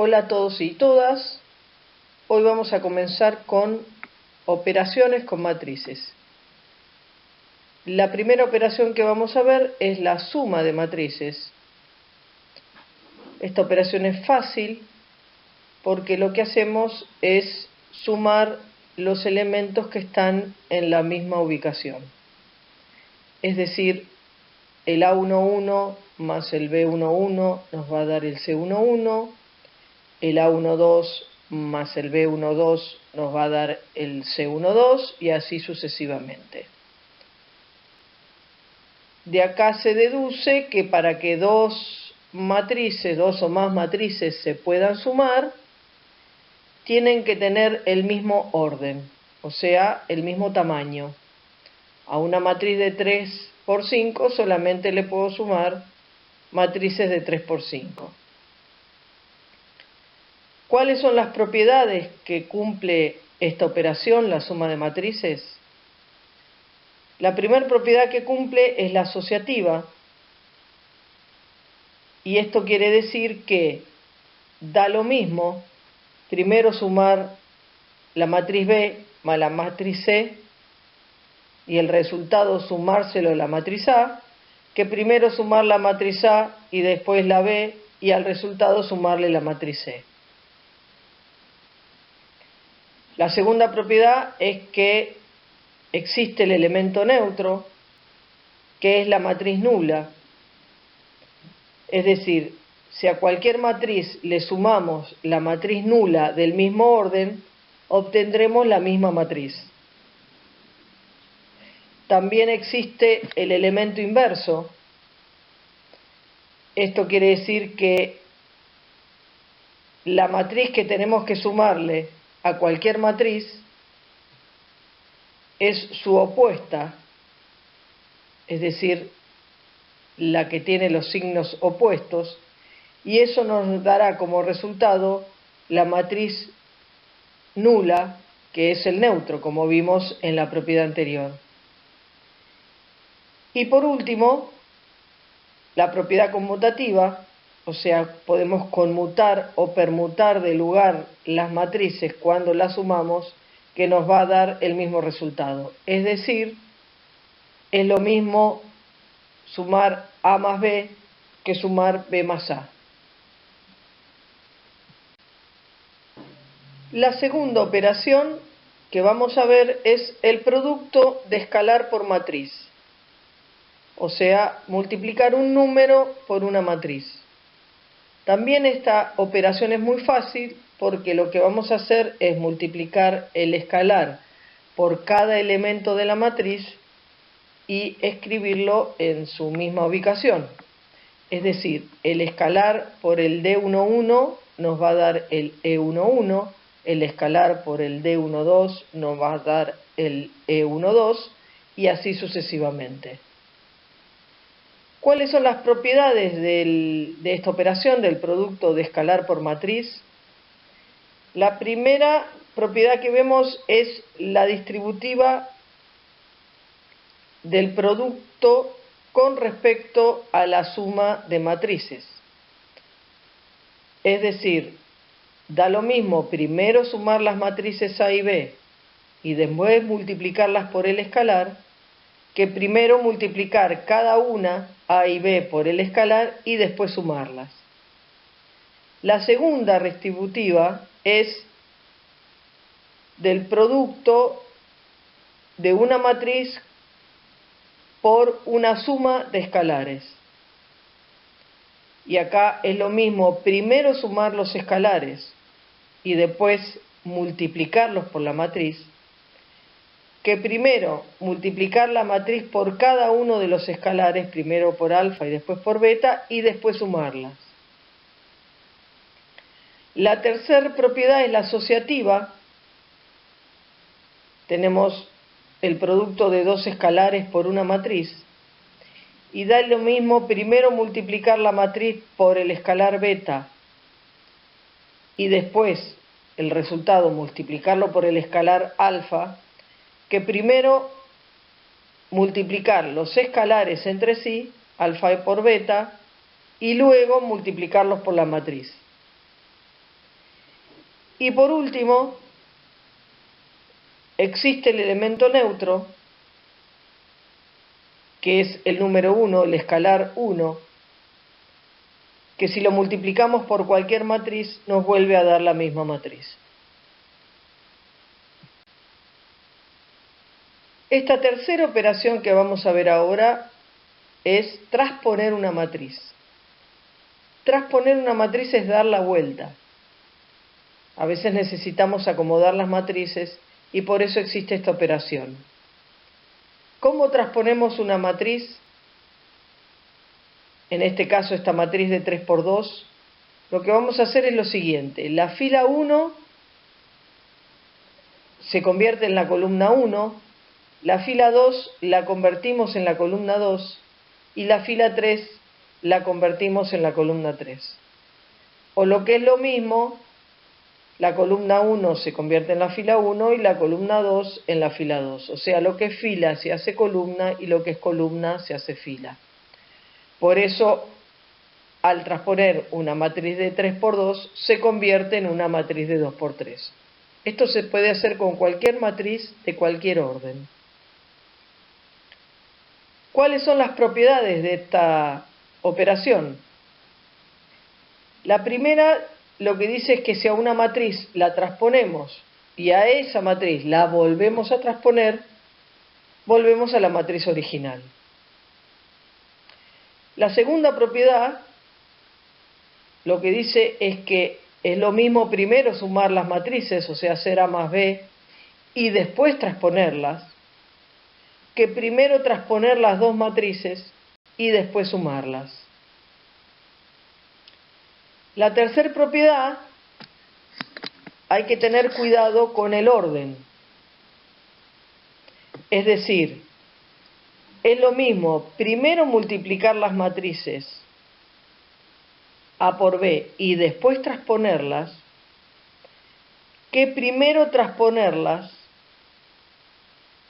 Hola a todos y todas. Hoy vamos a comenzar con operaciones con matrices. La primera operación que vamos a ver es la suma de matrices. Esta operación es fácil porque lo que hacemos es sumar los elementos que están en la misma ubicación. Es decir, el A11 más el B11 nos va a dar el C11, el A12 más el B12 nos va a dar el C12 y así sucesivamente. De acá se deduce que para que dos o más matrices se puedan sumar, tienen que tener el mismo orden, o sea, el mismo tamaño. A una matriz de 3 por 5 solamente le puedo sumar matrices de 3 por 5. ¿Cuáles son las propiedades que cumple esta operación, la suma de matrices? La primera propiedad que cumple es la asociativa, y esto quiere decir que da lo mismo primero sumar la matriz B más la matriz C y el resultado sumárselo a la matriz A, que primero sumar la matriz A y después la B y al resultado sumarle la matriz C. La segunda propiedad es que existe el elemento neutro, que es la matriz nula. Es decir, si a cualquier matriz le sumamos la matriz nula del mismo orden, obtendremos la misma matriz. También existe el elemento inverso. Esto quiere decir que la matriz que tenemos que sumarle a cualquier matriz es su opuesta, es decir, la que tiene los signos opuestos, y eso nos dará como resultado la matriz nula, que es el neutro, como vimos en la propiedad anterior. Y por último, la propiedad conmutativa, o sea, podemos conmutar o permutar de lugar las matrices cuando las sumamos, que nos va a dar el mismo resultado. Es decir, es lo mismo sumar A más B que sumar B más A. La segunda operación que vamos a ver es el producto de escalar por matriz, o sea, multiplicar un número por una matriz. También esta operación es muy fácil porque lo que vamos a hacer es multiplicar el escalar por cada elemento de la matriz y escribirlo en su misma ubicación. Es decir, el escalar por el D11 nos va a dar el E11, el escalar por el D12 nos va a dar el E12 y así sucesivamente. ¿Cuáles son las propiedades de esta operación del producto de escalar por matriz? La primera propiedad que vemos es la distributiva del producto con respecto a la suma de matrices. Es decir, da lo mismo primero sumar las matrices A y B y después multiplicarlas por el escalar, que primero multiplicar cada una A y B por el escalar y después sumarlas. La segunda distributiva es del producto de una matriz por una suma de escalares. Y acá es lo mismo primero sumar los escalares y después multiplicarlos por la matriz, que primero multiplicar la matriz por cada uno de los escalares, primero por alfa y después por beta, y después sumarlas. La tercera propiedad es la asociativa. Tenemos el producto de dos escalares por una matriz, y da lo mismo primero multiplicar la matriz por el escalar beta, y después el resultado multiplicarlo por el escalar alfa, que primero multiplicar los escalares entre sí, alfa por beta, y luego multiplicarlos por la matriz. Y por último, existe el elemento neutro, que es el número 1, el escalar 1, que si lo multiplicamos por cualquier matriz nos vuelve a dar la misma matriz. Esta tercera operación que vamos a ver ahora es transponer una matriz. Transponer una matriz es dar la vuelta. A veces necesitamos acomodar las matrices y por eso existe esta operación. ¿Cómo transponemos una matriz? En este caso, esta matriz de 3 por 2, lo que vamos a hacer es lo siguiente. La fila 1 se convierte en la columna 1, la fila 2 la convertimos en la columna 2 y la fila 3 la convertimos en la columna 3. O lo que es lo mismo, la columna 1 se convierte en la fila 1 y la columna 2 en la fila 2. O sea, lo que es fila se hace columna y lo que es columna se hace fila. Por eso, al transponer una matriz de 3 por 2, se convierte en una matriz de 2 por 3. Esto se puede hacer con cualquier matriz de cualquier orden. ¿Cuáles son las propiedades de esta operación? La primera, lo que dice es que si a una matriz la transponemos y a esa matriz la volvemos a transponer, volvemos a la matriz original. La segunda propiedad, lo que dice es que es lo mismo primero sumar las matrices, o sea, hacer A más B, y después transponerlas, que primero transponer las dos matrices y después sumarlas. La tercera propiedad, hay que tener cuidado con el orden. Es decir, es lo mismo primero multiplicar las matrices A por B y después transponerlas, que primero transponerlas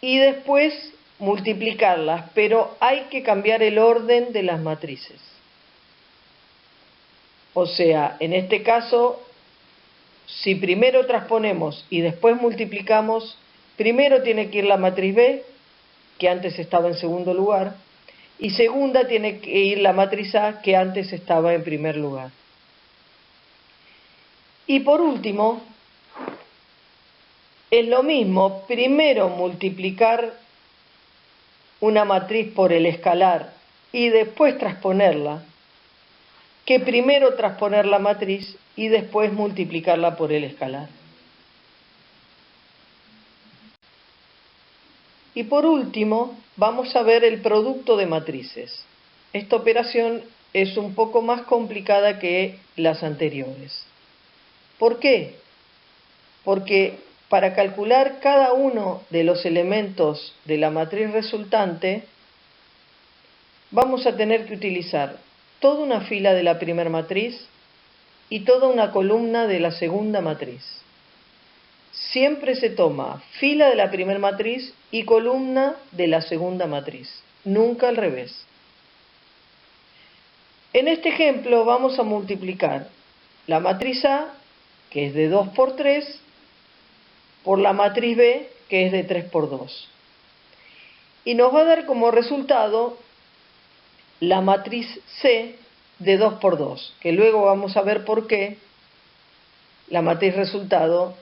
y después multiplicarlas, pero hay que cambiar el orden de las matrices. O sea, en este caso, si primero transponemos y después multiplicamos, primero tiene que ir la matriz B, que antes estaba en segundo lugar, y segunda tiene que ir la matriz A, que antes estaba en primer lugar. Y por último, es lo mismo primero multiplicar una matriz por el escalar y después transponerla, que primero transponer la matriz y después multiplicarla por el escalar. Y por último, vamos a ver el producto de matrices. Esta operación es un poco más complicada que las anteriores. ¿Por qué? Porque para calcular cada uno de los elementos de la matriz resultante, vamos a tener que utilizar toda una fila de la primera matriz y toda una columna de la segunda matriz. Siempre se toma fila de la primera matriz y columna de la segunda matriz, nunca al revés. En este ejemplo vamos a multiplicar la matriz A, que es de 2 por 3, por la matriz B, que es de 3 por 2. Y nos va a dar como resultado la matriz C de 2 por 2, que luego vamos a ver por qué la matriz resultado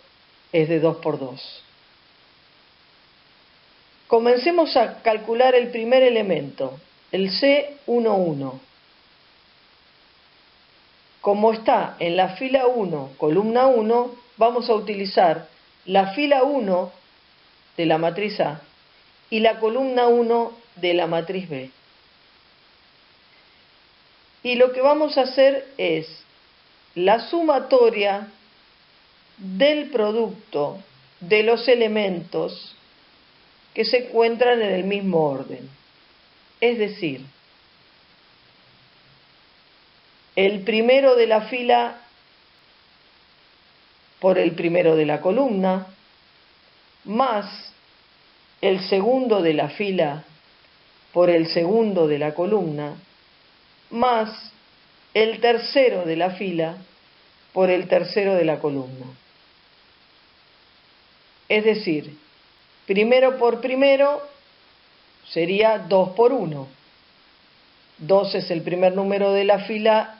es de 2 por 2. Comencemos a calcular el primer elemento, el C11. Como está en la fila 1, columna 1, vamos a utilizar la fila 1 de la matriz A y la columna 1 de la matriz B. Y lo que vamos a hacer es la sumatoria del producto de los elementos que se encuentran en el mismo orden. Es decir, el primero de la fila por el primero de la columna, más el segundo de la fila por el segundo de la columna, más el tercero de la fila por el tercero de la columna. Es decir, primero por primero sería 2 por 1. 2 es el primer número de la fila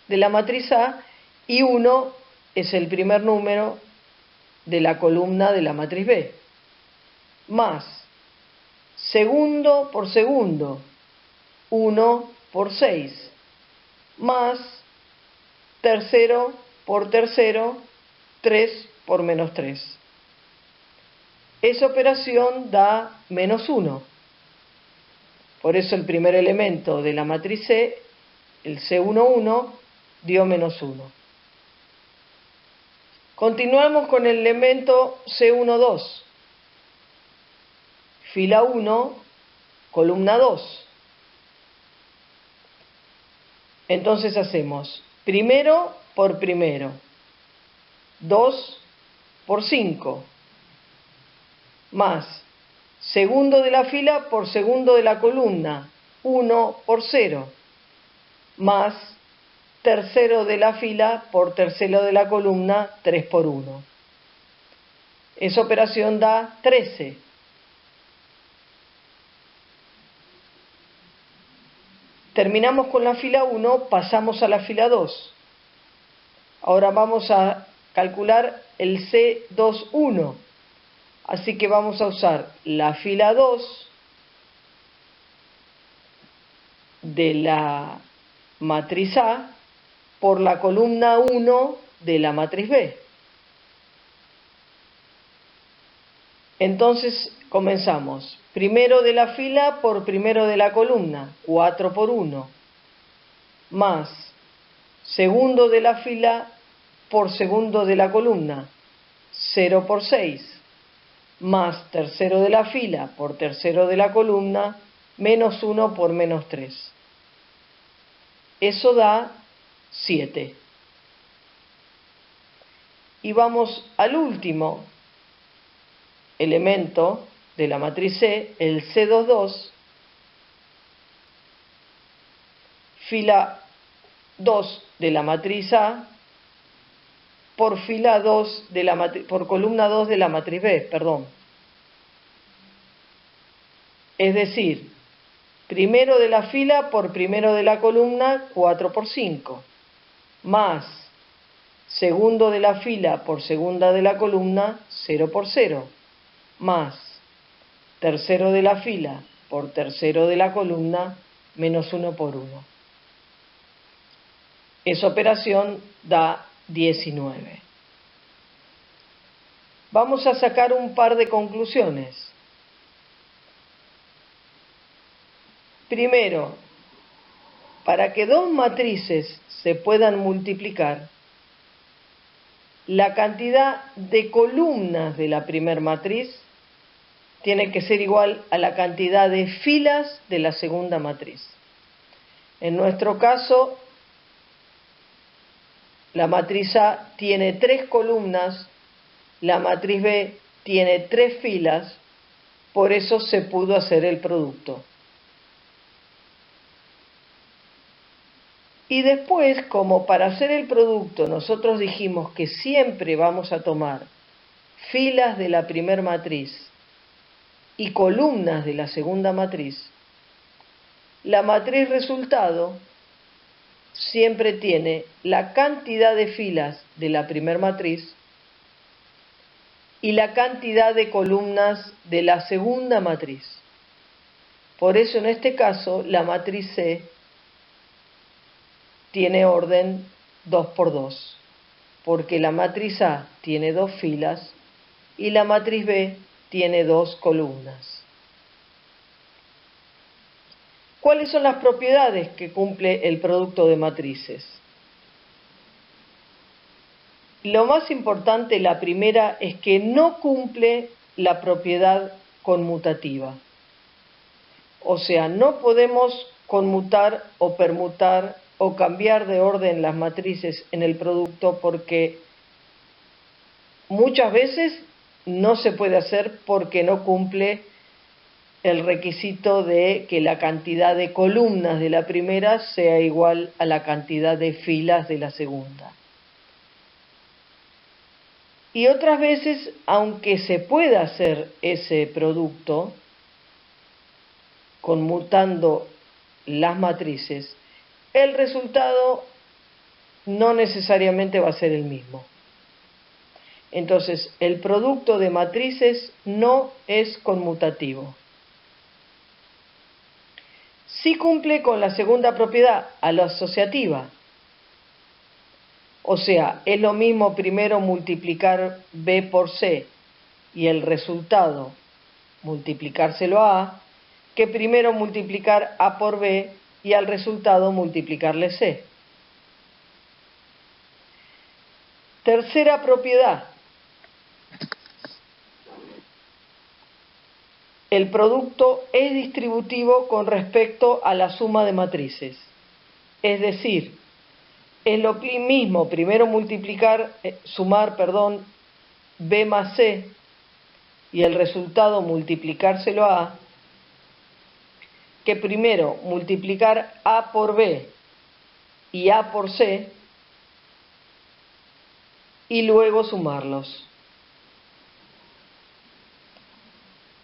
de la matriz A y 1 es el primer número de la columna de la matriz B. Más segundo por segundo, 1 por 6. Más tercero por tercero, 3 por menos 3. Esa operación da menos 1. Por eso el primer elemento de la matriz C, el C11, dio menos 1. Continuamos con el elemento C12. Fila 1, columna 2. Entonces hacemos primero por primero, 2 por 5, más segundo de la fila por segundo de la columna, 1 por 0, más tercero de la fila por tercero de la columna, 3 por 1. Esa operación da 13. Terminamos con la fila 1, pasamos a la fila 2. Ahora vamos a calcular el C21. Así que vamos a usar la fila 2 de la matriz A por la columna 1 de la matriz B. Entonces comenzamos. Primero de la fila por primero de la columna, 4 por 1. Más segundo de la fila por segundo de la columna, 0 por 6. Más tercero de la fila por tercero de la columna, menos 1 por menos 3. Eso da 7. Y vamos al último elemento de la matriz C, el C22, fila 2 de la matriz A por fila 2 de la por columna 2 de la matriz B, perdón. Es decir, primero de la fila por primero de la columna, 4 por 5, más segundo de la fila por segunda de la columna, 0 por 0, más tercero de la fila por tercero de la columna, menos 1 por 1. Esa operación da 19. Vamos a sacar un par de conclusiones. Primero, para que dos matrices se puedan multiplicar, la cantidad de columnas de la primera matriz tiene que ser igual a la cantidad de filas de la segunda matriz. En nuestro caso, la matriz A tiene 3 columnas, la matriz B tiene 3 filas, por eso se pudo hacer el producto. Y después, como para hacer el producto nosotros dijimos que siempre vamos a tomar filas de la primera matriz y columnas de la segunda matriz, la matriz resultado siempre tiene la cantidad de filas de la primera matriz y la cantidad de columnas de la segunda matriz. Por eso en este caso la matriz C tiene orden 2 por 2, porque la matriz A tiene 2 filas y la matriz B tiene 2 columnas. ¿Cuáles son las propiedades que cumple el producto de matrices? Lo más importante, la primera, es que no cumple la propiedad conmutativa. O sea, no podemos conmutar o permutar o cambiar de orden las matrices en el producto porque muchas veces no se puede hacer porque no cumple el requisito de que la cantidad de columnas de la primera sea igual a la cantidad de filas de la segunda. Y otras veces, aunque se pueda hacer ese producto conmutando las matrices, el resultado no necesariamente va a ser el mismo. Entonces, el producto de matrices no es conmutativo. Sí cumple con la segunda propiedad, a la asociativa. O sea, es lo mismo primero multiplicar B por C y el resultado multiplicárselo a A, que primero multiplicar A por B y al resultado multiplicarle C. Tercera propiedad. El producto es distributivo con respecto a la suma de matrices. Es decir, es lo mismo primero sumar B más C y el resultado multiplicárselo a A, que primero multiplicar A por B y A por C y luego sumarlos.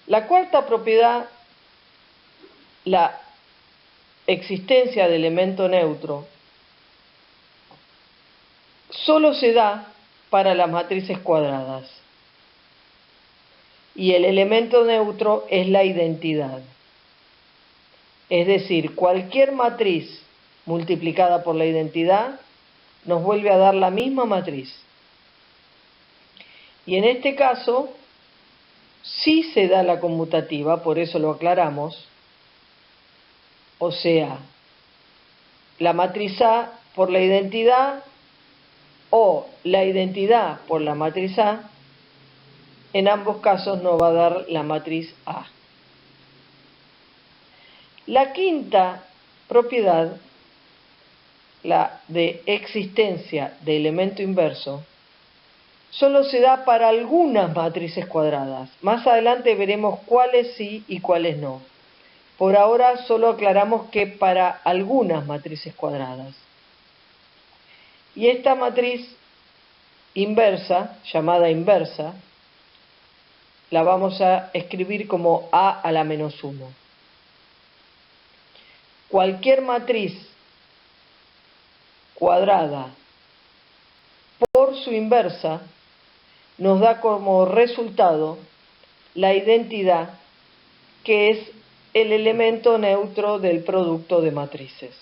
La cuarta propiedad, la existencia de elemento neutro, solo se da para las matrices cuadradas. Y el elemento neutro es la identidad. Es decir, cualquier matriz multiplicada por la identidad nos vuelve a dar la misma matriz. Y en este caso, sí se da la conmutativa, por eso lo aclaramos. O sea, la matriz A por la identidad o la identidad por la matriz A, en ambos casos nos va a dar la matriz A. La quinta propiedad, la de existencia de elemento inverso, solo se da para algunas matrices cuadradas. Más adelante veremos cuáles sí y cuáles no. Por ahora solo aclaramos que para algunas matrices cuadradas. Y esta matriz inversa, llamada inversa, la vamos a escribir como A a la menos 1. Cualquier matriz cuadrada por su inversa nos da como resultado la identidad, que es el elemento neutro del producto de matrices.